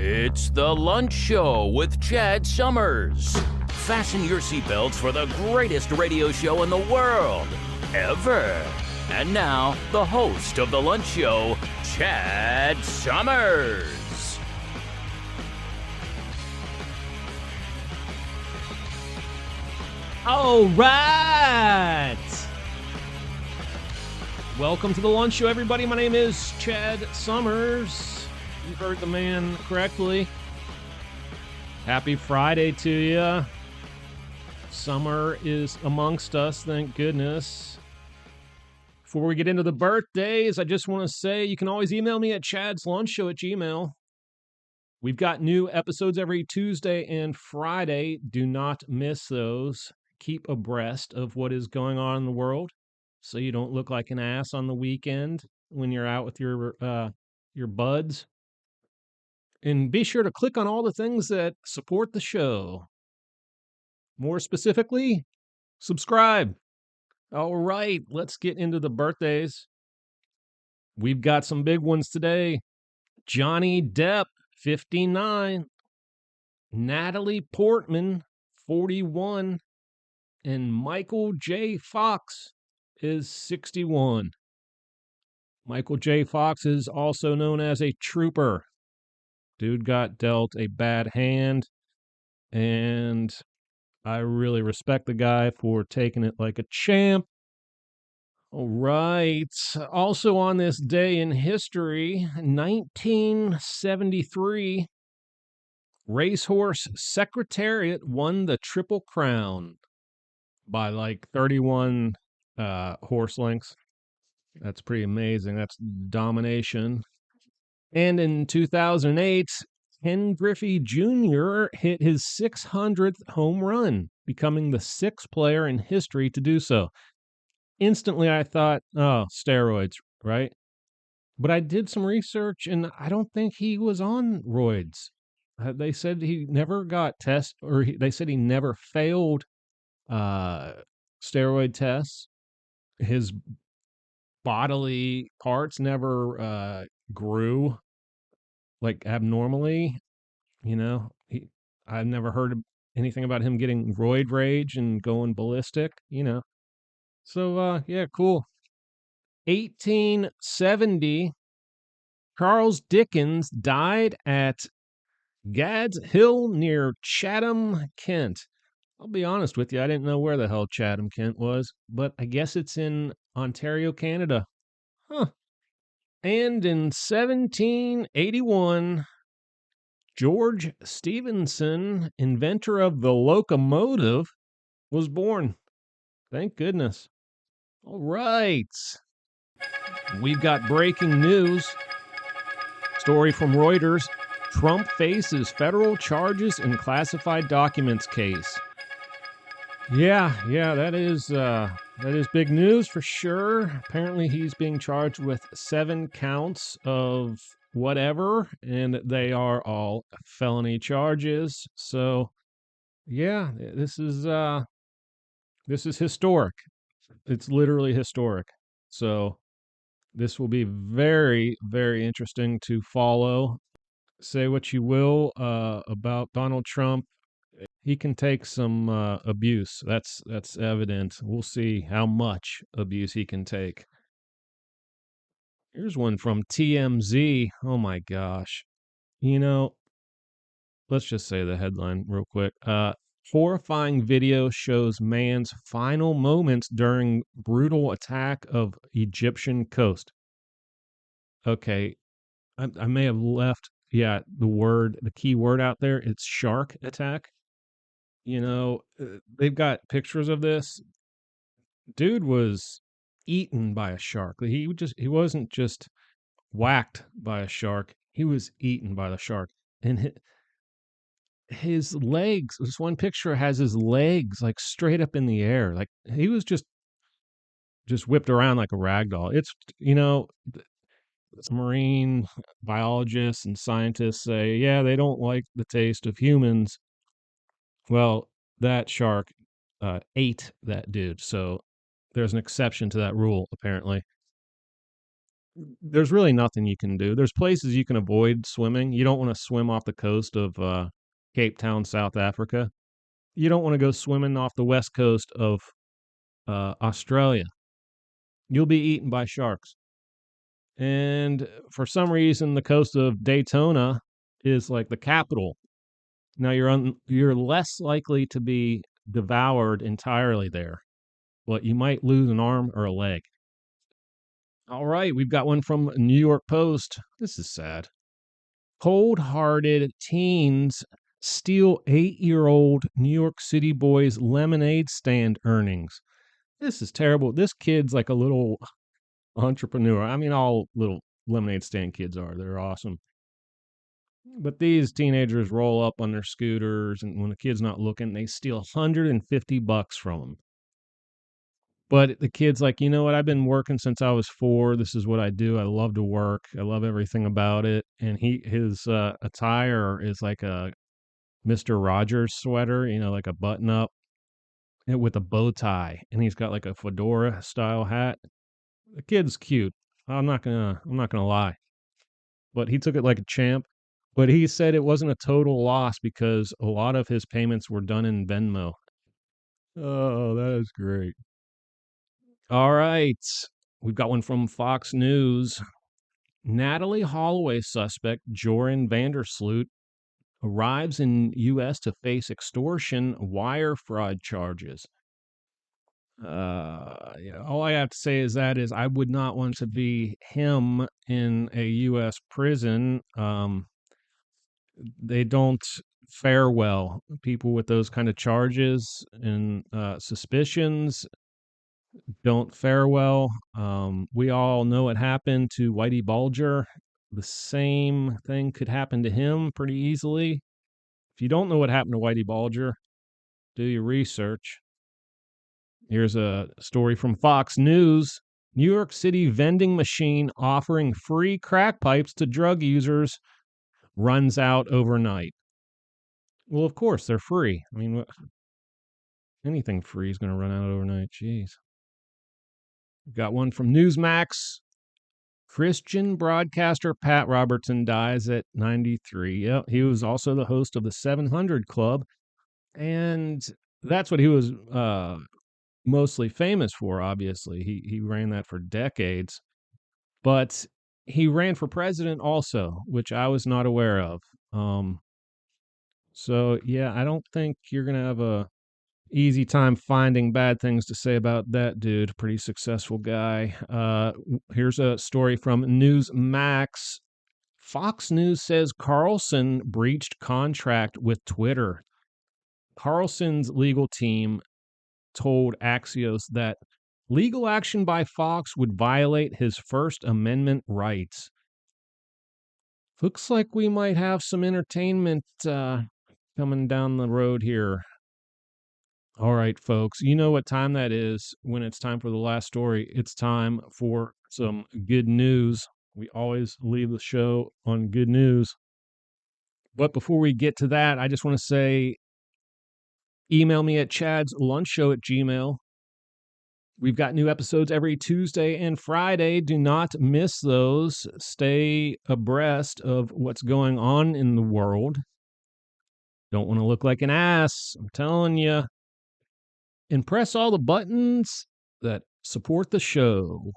It's the Lunch Show with Chad Summers. Fasten your seatbelts for the greatest radio show in the world, ever. And now, the host of the Lunch Show, Chad Summers. All right. Welcome to the Lunch Show, everybody. My name is Chad Summers. You heard the man correctly. Happy Friday to you. Summer is amongst us, thank goodness. Before we get into the birthdays, I just want to say you can always email me at chadslunchshow@gmail.com. We've got new episodes every Tuesday and Friday. Do not miss those. Keep abreast of what is going on in the world so you don't look like an ass on the weekend when you're out with your buds. And be sure to click on all the things that support the show. More specifically, subscribe. All right, let's get into the birthdays. We've got some big ones today. Johnny Depp, 59. Natalie Portman, 41. And Michael J. Fox is 61. Michael J. Fox is also known as a trooper. Dude got dealt a bad hand, and I really respect the guy for taking it like a champ. All right. Also on this day in history, 1973, Racehorse Secretariat won the Triple Crown by like 31 horse lengths. That's pretty amazing. That's domination. And in 2008, Ken Griffey Jr. hit his 600th home run, becoming the sixth player in history to do so. Instantly, I thought, oh, steroids, right? But I did some research, and I don't think he was on roids. They said he never got tests, or they said he never failed steroid tests. His bodily parts never grew like abnormally. You know, I've never heard anything about him getting roid rage and going ballistic, you know. So, yeah, cool. 1870, Charles Dickens died at Gad's Hill near Chatham, Kent. I'll be honest with you, I didn't know where the hell Chatham, Kent was, but I guess it's in Ontario, Canada. Huh. And in 1781, George Stephenson, inventor of the locomotive, was born. Thank goodness. All right. We've got breaking news. Story from Reuters. Trump faces federal charges in classified documents case. Yeah, that is big news for sure. Apparently he's being charged with 7 counts of whatever, and they are all felony charges. So, yeah, this is historic. It's literally historic. So, this will be very, very interesting to follow. Say what you will about Donald Trump. He can take some abuse. That's evident. We'll see how much abuse he can take. Here's one from TMZ. Oh my gosh. You know, let's just say the headline real quick. Horrifying video shows man's final moments during brutal attack of Egyptian coast. Okay, I may have left, the key word out there. It's shark attack. You know, they've got pictures of this. Dude was eaten by a shark. He wasn't just whacked by a shark. He was eaten by the shark. And his legs, this one picture has his legs like straight up in the air. Like he was just whipped around like a rag doll. It's, you know, marine biologists and scientists say, yeah, they don't like the taste of humans. Well, that shark ate that dude. So there's an exception to that rule, apparently. There's really nothing you can do. There's places you can avoid swimming. You don't want to swim off the coast of Cape Town, South Africa. You don't want to go swimming off the west coast of Australia. You'll be eaten by sharks. And for some reason, the coast of Daytona is like the capital. Now you're less likely to be devoured entirely there, but you might lose an arm or a leg. All right, we've got one from New York Post. This is sad. Cold-hearted teens steal 8-year-old New York City boy's lemonade stand earnings. This is terrible. This kid's like a little entrepreneur. I mean, all little lemonade stand kids are. They're awesome. But these teenagers roll up on their scooters, and when the kid's not looking, they steal $150 from him. But the kid's like, you know what? I've been working since I was 4. This is what I do. I love to work. I love everything about it. And his attire is like a Mr. Rogers sweater, like a button up with a bow tie, and he's got like a fedora style hat. The kid's cute. I'm not gonna lie. But he took it like a champ. But he said it wasn't a total loss because a lot of his payments were done in Venmo. Oh, that is great. All right. We've got one from Fox News. Natalie Holloway suspect Joran Vandersloot arrives in U.S. to face extortion wire fraud charges. All I have to say is I would not want to be him in a U.S. prison. They don't fare well. People with those kind of charges and suspicions don't fare well. We all know what happened to Whitey Bulger. The same thing could happen to him pretty easily. If you don't know what happened to Whitey Bulger, do your research. Here's a story from Fox News. New York City vending machine offering free crack pipes to drug users runs out overnight. Well, of course, they're free. I mean, anything free is going to run out overnight. Jeez. Got one from Newsmax. Christian broadcaster Pat Robertson dies at 93. Yep, he was also the host of the 700 Club, and that's what he was mostly famous for. Obviously, he ran that for decades, but he ran for president also, which I was not aware of. So yeah, I don't think you're gonna have a easy time finding bad things to say about that dude. Pretty successful guy. Here's a story from Newsmax. Fox News says Carlson breached contract with Twitter. Carlson's legal team told Axios that legal action by Fox would violate his First Amendment rights. Looks like we might have some entertainment coming down the road here. All right, folks, you know what time that is when it's time for the last story. It's time for some good news. We always leave the show on good news. But before we get to that, I just want to say email me at chadslunchshow@gmail.com. We've got new episodes every Tuesday and Friday. Do not miss those. Stay abreast of what's going on in the world. Don't want to look like an ass. I'm telling you. And press all the buttons that support the show.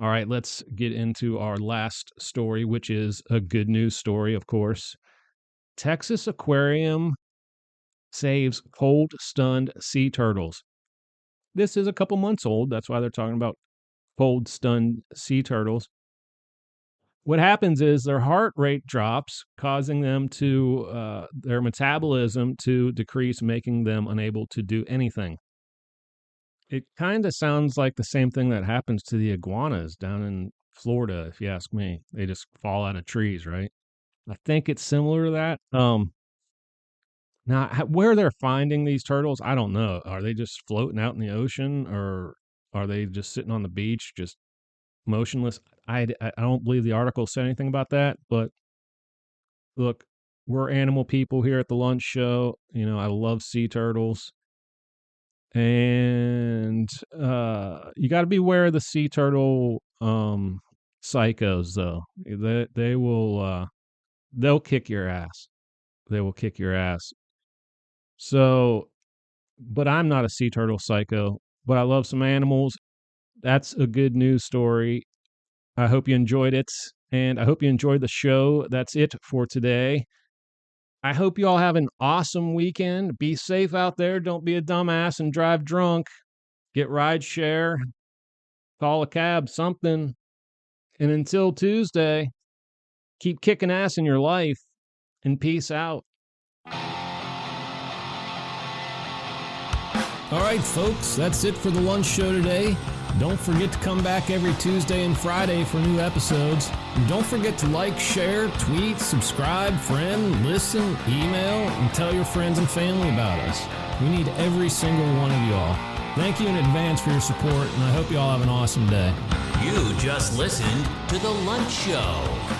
All right, let's get into our last story, which is a good news story, of course. Texas aquarium saves cold-stunned sea turtles. This is a couple months old. That's why they're talking about cold-stunned sea turtles. What happens is their heart rate drops, causing them to their metabolism to decrease, making them unable to do anything. It kind of sounds like the same thing that happens to the iguanas down in Florida, if you ask me. They just fall out of trees, right? I think it's similar to that. Now, where they're finding these turtles, I don't know. Are they just floating out in the ocean, or are they just sitting on the beach, just motionless? I don't believe the article said anything about that, but look, we're animal people here at the lunch show. I love sea turtles, And you got to beware of the sea turtle psychos, though. They will they'll kick your ass. They will kick your ass. So, but I'm not a sea turtle psycho, but I love some animals. That's a good news story. I hope you enjoyed it, and I hope you enjoyed the show. That's it for today. I hope you all have an awesome weekend. Be safe out there. Don't be a dumbass and drive drunk. Get ride share, call a cab, something. And until Tuesday, keep kicking ass in your life, and peace out. All right, folks, that's it for the lunch show today. Don't forget to come back every Tuesday and Friday for new episodes. And don't forget to like, share, tweet, subscribe, friend, listen, email, and tell your friends and family about us. We need every single one of y'all. Thank you in advance for your support, and I hope you all have an awesome day. You just listened to The Lunch Show.